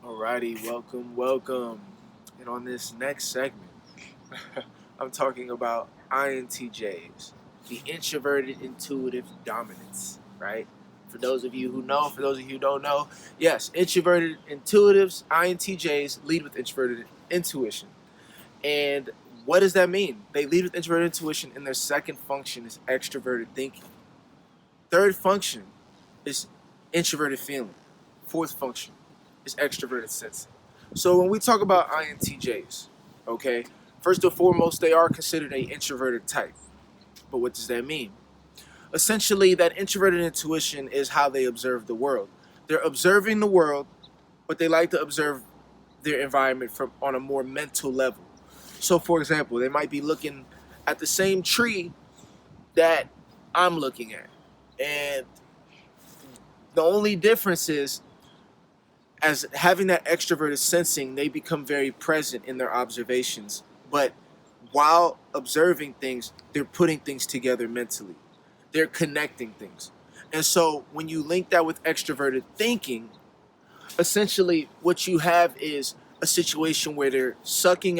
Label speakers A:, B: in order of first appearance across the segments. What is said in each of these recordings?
A: Alrighty, welcome. And on this next segment, I'm talking about INTJs, the introverted intuitive dominance, right? For those of you who know, for those of you who don't know, yes, introverted intuitives, INTJs, lead with introverted intuition. And what does that mean? They lead with introverted intuition, and their second function is extroverted thinking. Third function is introverted feeling. Fourth function is extroverted sensing. So when we talk about INTJs, okay, first and foremost, they are considered a introverted type. But what does that mean? Essentially, that introverted intuition is how they observe the world. They're observing the world, but they like to observe their environment from on a more mental level. So, for example, they might be looking at the same tree that I'm looking at, and the only difference is, as having that extroverted sensing, they become very present in their observations. But while observing things, they're putting things together mentally. They're connecting things. And so when you link that with extroverted thinking, essentially what you have is a situation where they're sucking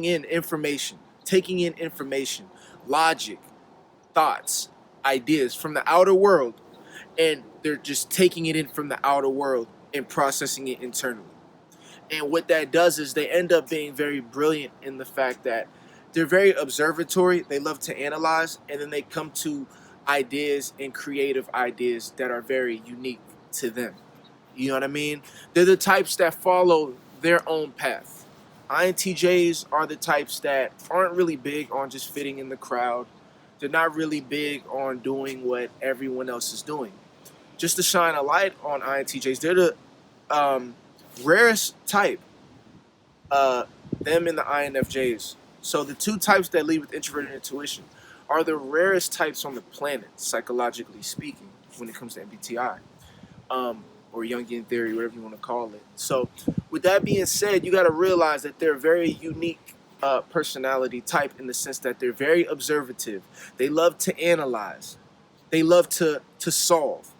A: in information, taking in information, logic, thoughts, ideas from the outer world, and they're just taking it in from the outer world and processing it internally. And what that does is they end up being very brilliant in the fact that they're very observatory, they love to analyze, and then they come to ideas and creative ideas that are very unique to them. You know what I mean? They're the types that follow their own path. INTJs are the types that aren't really big on just fitting in the crowd. They're not really big on doing what everyone else is doing. Just to shine a light on INTJs, they're the rarest type, them and the INFJs. So the two types that lead with introverted intuition are the rarest types on the planet, psychologically speaking, when it comes to MBTI, or Jungian theory, whatever you want to call it. So with that being said, you got to realize that they're a very unique personality type in the sense that they're very observative. They love to analyze. They love to solve.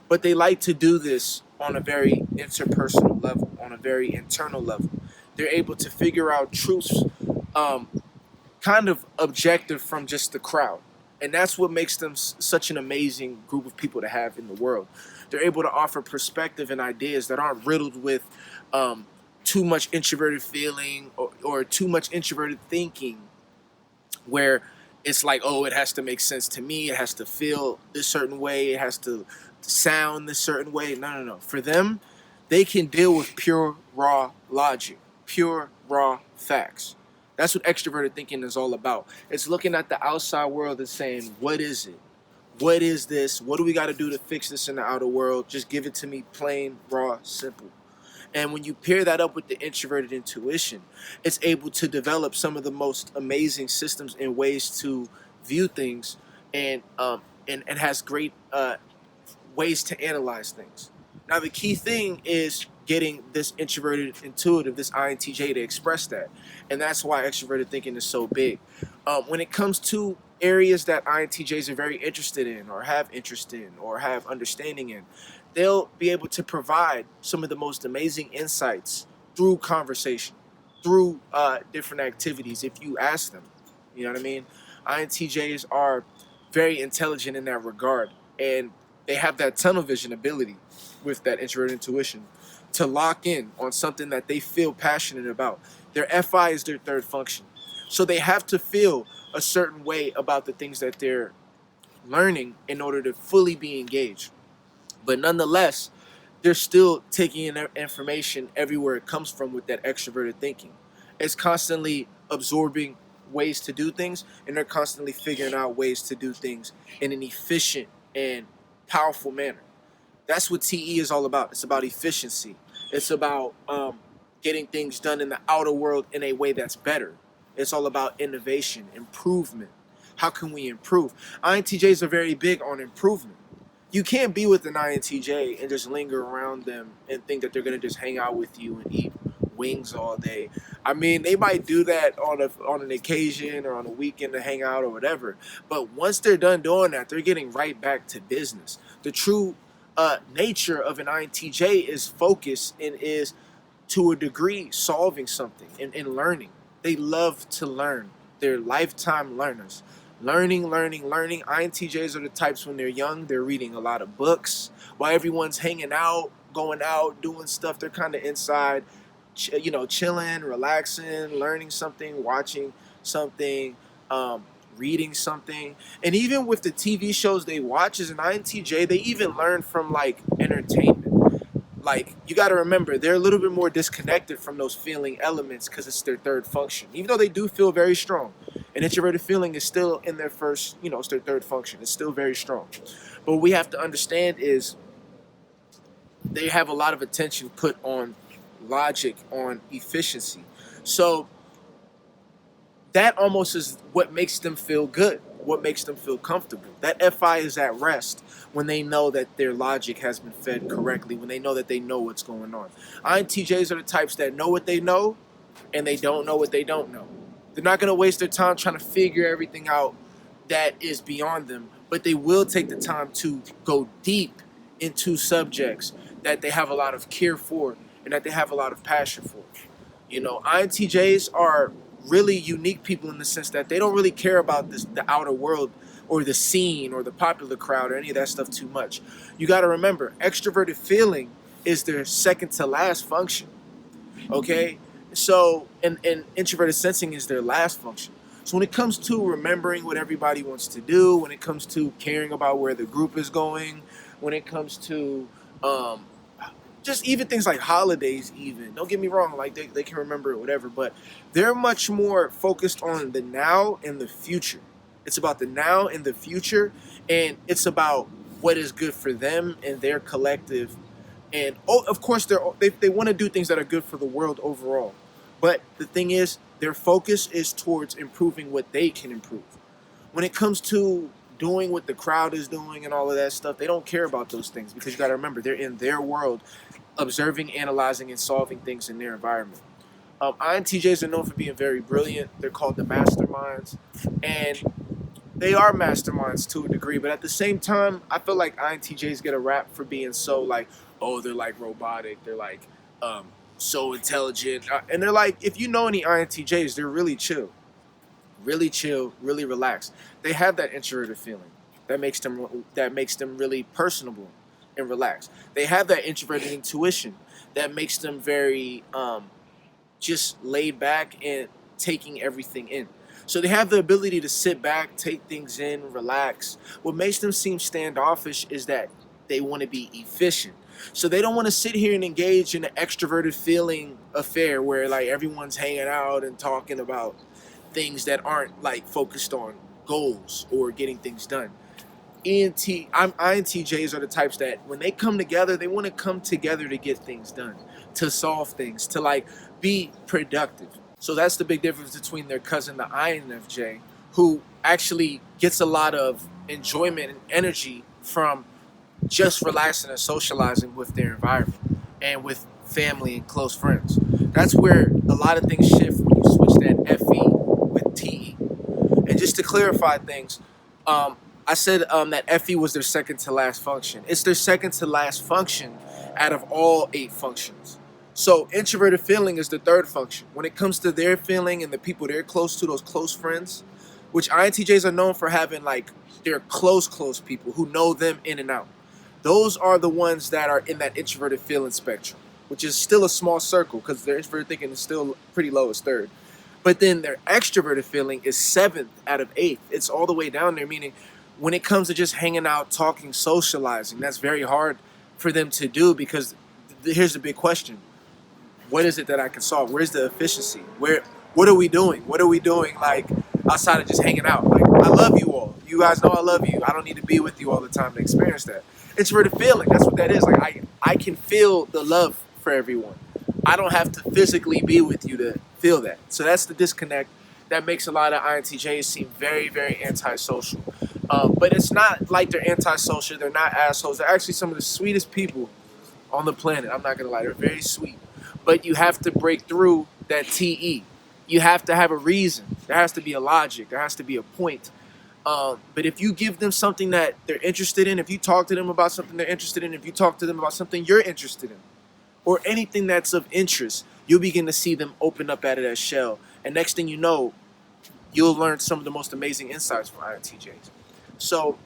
A: But they like to do this on a very interpersonal level, on a very internal level. They're able to figure out truths um, kind of objective from just the crowd. And that's what makes them such an amazing group of people to have in the world. They're able to offer perspective and ideas that aren't riddled with too much introverted feeling or too much introverted thinking, where it's like, oh, it has to make sense to me, it has to feel this certain way, it has to sound this certain way. No. For them, they can deal with pure raw logic, pure raw facts. That's what extroverted thinking is all about. It's looking at the outside world and saying, what is it? What is this? What do we got to do to fix this in the outer world? Just give it to me plain, raw, simple. And when you pair that up with the introverted intuition, it's able to develop some of the most amazing systems and ways to view things, and has great ways to analyze things. Now, the key thing is getting this introverted intuitive, this INTJ, to express that. And that's why extroverted thinking is so big. When it comes to areas that INTJs are very interested in, or have interest in, or have understanding in, they'll be able to provide some of the most amazing insights through conversation, through different activities, if you ask them. You know what I mean? INTJs are very intelligent in that regard, and they have that tunnel vision ability with that introverted intuition to lock in on something that they feel passionate about. Their FI is their third function. So they have to feel a certain way about the things that they're learning in order to fully be engaged. But nonetheless, they're still taking in information everywhere it comes from with that extroverted thinking. It's constantly absorbing ways to do things, and they're constantly figuring out ways to do things in an efficient and powerful manner. That's what TE is all about. It's about efficiency. It's about getting things done in the outer world in a way that's better. It's all about innovation, improvement. How can we improve? INTJs are very big on improvement. You can't be with an INTJ and just linger around them and think that they're gonna just hang out with you and eat wings all day. I mean, they might do that on an occasion or on a weekend to hang out or whatever. But once they're done doing that, they're getting right back to business. The true nature of an INTJ is focus and is to a degree, solving something and learning. They love to learn. They're lifetime learners. Learning, learning, learning. INTJs are the types when they're young, they're reading a lot of books. While everyone's hanging out, going out, doing stuff, they're kind of inside, chilling, relaxing, learning something, watching something, reading something. And even with the TV shows they watch as an INTJ, they even learn from like entertainment. Like, you got to remember, they're a little bit more disconnected from those feeling elements because it's their third function. Even though they do feel very strong, an introverted feeling is still in their first, it's their third function. It's still very strong. But what we have to understand is they have a lot of attention put on logic, on efficiency. So that almost is what makes them feel good, what makes them feel comfortable. That FI is at rest when they know that their logic has been fed correctly, when they know that they know what's going on. INTJs are the types that know what they know and they don't know what they don't know. They're not going to waste their time trying to figure everything out that is beyond them, but they will take the time to go deep into subjects that they have a lot of care for and that they have a lot of passion for. INTJs are really unique people in the sense that they don't really care about the outer world or the scene or the popular crowd or any of that stuff too much. You got to remember, extroverted feeling is their second to last function. Okay? So, and introverted sensing is their last function. So when it comes to remembering what everybody wants to do, when it comes to caring about where the group is going, when it comes to just even things like holidays even. Don't get me wrong, like they can remember it, whatever, but they're much more focused on the now and the future. It's about the now and the future, and it's about what is good for them and their collective. And of course, they want to do things that are good for the world overall. But the thing is, their focus is towards improving what they can improve. When it comes to doing what the crowd is doing and all of that stuff, they don't care about those things because you got to remember, they're in their world, observing, analyzing, and solving things in their environment. INTJs are known for being very brilliant. They're called the masterminds, and they are masterminds to a degree. But at the same time, I feel like INTJs get a rap for being so like, oh, they're like robotic. They're like so intelligent, and they're like, if you know any INTJs, they're really chill, really relaxed. They have that introverted feeling that makes them really personable and relaxed. They have that introverted intuition that makes them very just laid back and taking everything in. So they have the ability to sit back, take things in, relax. What makes them seem standoffish is that they want to be efficient. So they don't want to sit here and engage in an extroverted feeling affair where like everyone's hanging out and talking about things that aren't like focused on goals or getting things done. INTJs are the types that when they come together, they want to come together to get things done, to solve things, to like be productive. So that's the big difference between their cousin, the INFJ, who actually gets a lot of enjoyment and energy from just relaxing and socializing with their environment and with family and close friends. That's where a lot of things shift when you switch that FE with TE. And just to clarify things, I said that FE was their second to last function. It's their second to last function out of all 8 functions. So introverted feeling is the third function. When it comes to their feeling and the people they're close to, those close friends, which INTJs are known for having like their close people who know them in and out. Those are the ones that are in that introverted feeling spectrum, which is still a small circle because their introverted thinking is still pretty low as third. But then their extroverted feeling is 7th out of 8th. It's all the way down there, meaning when it comes to just hanging out, talking, socializing, that's very hard for them to do because here's the big question. What is it that I can solve? Where's the efficiency? What are we doing? What are we doing like outside of just hanging out? Like, I love you all. You guys know I love you. I don't need to be with you all the time to experience that. Introverted feeling, that's what that is. Like I can feel the love for everyone. I don't have to physically be with you to feel that. So that's the disconnect that makes a lot of INTJs seem very, very antisocial. But it's not like they're antisocial. They're not assholes. They're actually some of the sweetest people on the planet. I'm not going to lie. They're very sweet. But you have to break through that TE. You have to have a reason. There has to be a logic. There has to be a point. But if you give them something that they're interested in, if you talk to them about something they're interested in, if you talk to them about something you're interested in, or anything that's of interest, you'll begin to see them open up out of that shell. And next thing you know, you'll learn some of the most amazing insights from INTJs. So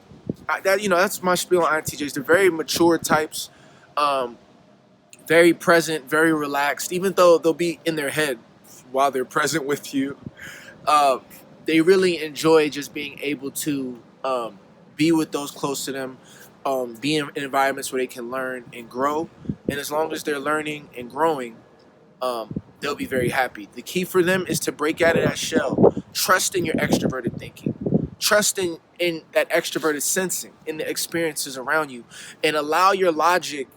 A: that's my spiel on INTJs. They're very mature types, um, very present, very relaxed. Even though they'll be in their head while they're present with you, uh, they really enjoy just being able to be with those close to them, be in environments where they can learn and grow. And as long as they're learning and growing, they'll be very happy. The key for them is to break out of that shell, trust in your extroverted thinking, trust in that extroverted sensing, in the experiences around you, and allow your logic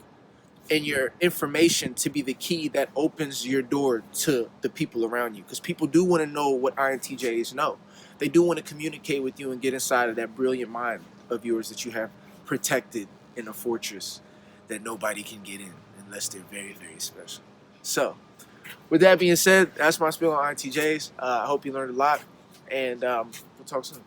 A: and your information to be the key that opens your door to the people around you. Because people do want to know what INTJs know. They do want to communicate with you and get inside of that brilliant mind of yours that you have protected in a fortress that nobody can get in unless they're very, very special. So, with that being said, that's my spiel on INTJs. I hope you learned a lot, and we'll talk soon.